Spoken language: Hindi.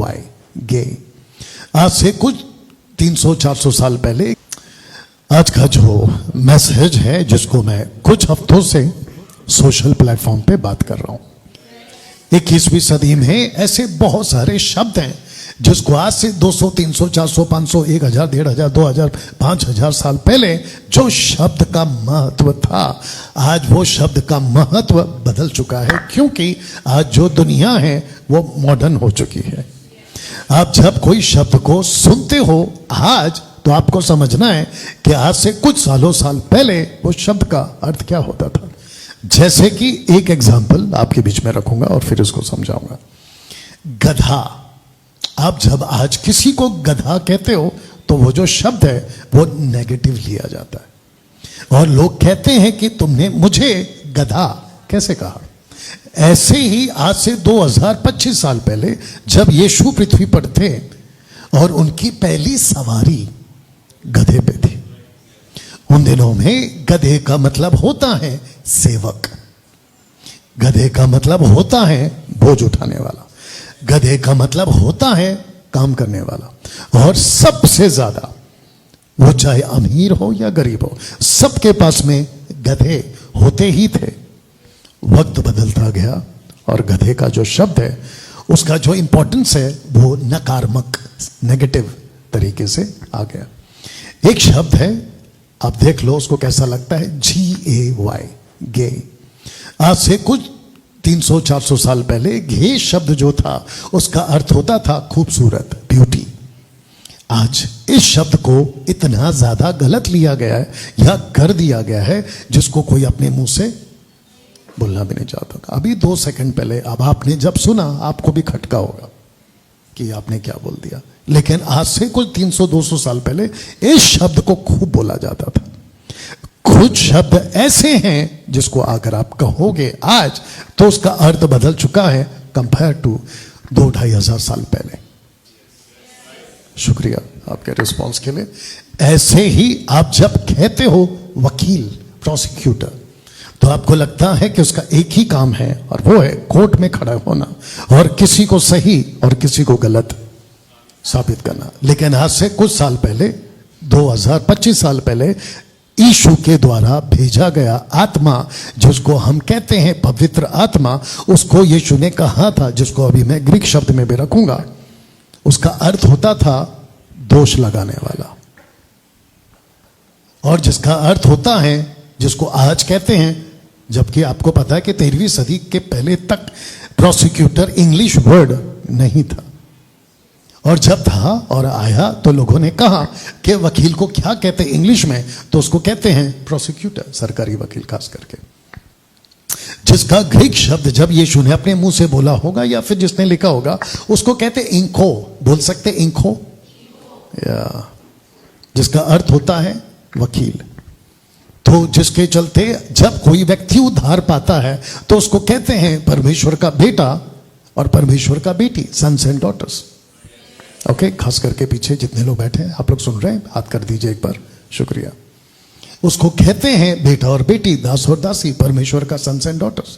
GAY गे। आज से कुछ 300-400 साल पहले आज का जो मैसेज है जिसको मैं कुछ हफ्तों से सोशल प्लेटफॉर्म पे बात कर रहा हूं। 21वीं सदी में ऐसे बहुत सारे शब्द हैं जिसको आज से 200, 300, 400, 500, 1000, 1500, 2000, 5000 साल पहले जो शब्द का महत्व था, आज वो शब्द का महत्व बदल चुका है, क्योंकि आज जो दुनिया है वो मॉडर्न हो चुकी है। आप जब कोई शब्द को सुनते हो आज, तो आपको समझना है कि आज से कुछ साल पहले वो शब्द का अर्थ क्या होता था। जैसे कि एक एग्जाम्पल आपके बीच में रखूंगा और फिर इसको समझाऊंगा। गधा, आप जब आज किसी को गधा कहते हो तो वो जो शब्द है वो नेगेटिव लिया जाता है और लोग कहते हैं कि तुमने मुझे गधा कैसे कहा। ऐसे ही आज से 2025 साल पहले जब यीशु पृथ्वी पर थे और उनकी पहली सवारी गधे पे थी, उन दिनों में गधे का मतलब होता है सेवक, गधे का मतलब होता है बोझ उठाने वाला, गधे का मतलब होता है काम करने वाला। और सबसे ज्यादा वो चाहे अमीर हो या गरीब हो, सबके पास में गधे होते ही थे। वक्त बदलता गया और गधे का जो शब्द है उसका जो इंपॉर्टेंस है वो नकारात्मक, नेगेटिव तरीके से आ गया। एक शब्द है, आप देख लो उसको कैसा लगता है, GAY गे। आज से कुछ 300-400 साल पहले गे शब्द जो था उसका अर्थ होता था खूबसूरत, ब्यूटी। आज इस शब्द को इतना ज्यादा गलत लिया गया है या कर दिया गया है जिसको कोई अपने मुंह से बोलना भी नहीं चाहता था। अभी 2 सेकंड पहले अब आपने जब सुना आपको भी खटका होगा कि आपने क्या बोल दिया, लेकिन आज से कुछ 300-200 साल पहले इस शब्द को खूब बोला जाता था। कुछ शब्द ऐसे हैं जिसको अगर आप कहोगे आज तो उसका अर्थ बदल चुका है कंपेयर टू 2-2.5 हजार साल पहले। शुक्रिया आपके रिस्पांस के लिए। ऐसे ही आप जब कहते हो वकील, प्रोसिक्यूटर, तो आपको लगता है कि उसका एक ही काम है और वो है कोर्ट में खड़ा होना और किसी को सही और किसी को गलत साबित करना। लेकिन आज से कुछ साल पहले, 2025 साल पहले, यीशु के द्वारा भेजा गया आत्मा जिसको हम कहते हैं पवित्र आत्मा, उसको यीशु ने कहा था, जिसको अभी मैं ग्रीक शब्द में भी रखूंगा, उसका अर्थ होता था दोष लगाने वाला। और जिसका अर्थ होता है, जिसको आज कहते हैं, जबकि आपको पता है कि 13वीं सदी के पहले तक प्रोसिक्यूटर इंग्लिश वर्ड नहीं था, और जब था और आया तो लोगों ने कहा कि वकील को क्या कहते हैं इंग्लिश में, तो उसको कहते हैं प्रोसिक्यूटर, सरकारी वकील खास करके। जिसका ग्रीक शब्द जब यीशु ने अपने मुंह से बोला होगा या फिर जिसने लिखा होगा उसको कहते इंखो, बोल सकते इंखो, या जिसका अर्थ होता है वकील। तो जिसके चलते जब कोई व्यक्ति उद्धार पाता है तो उसको कहते हैं परमेश्वर का बेटा और परमेश्वर का बेटी, सन्स एंड डॉटर्स। ओके, खास करके पीछे जितने लोग बैठे हैं, आप लोग सुन रहे हैं, हाथ कर दीजिए एक बार, शुक्रिया। उसको कहते हैं बेटा और बेटी, दास और दासी, परमेश्वर का सन्स एंड डॉटर्स।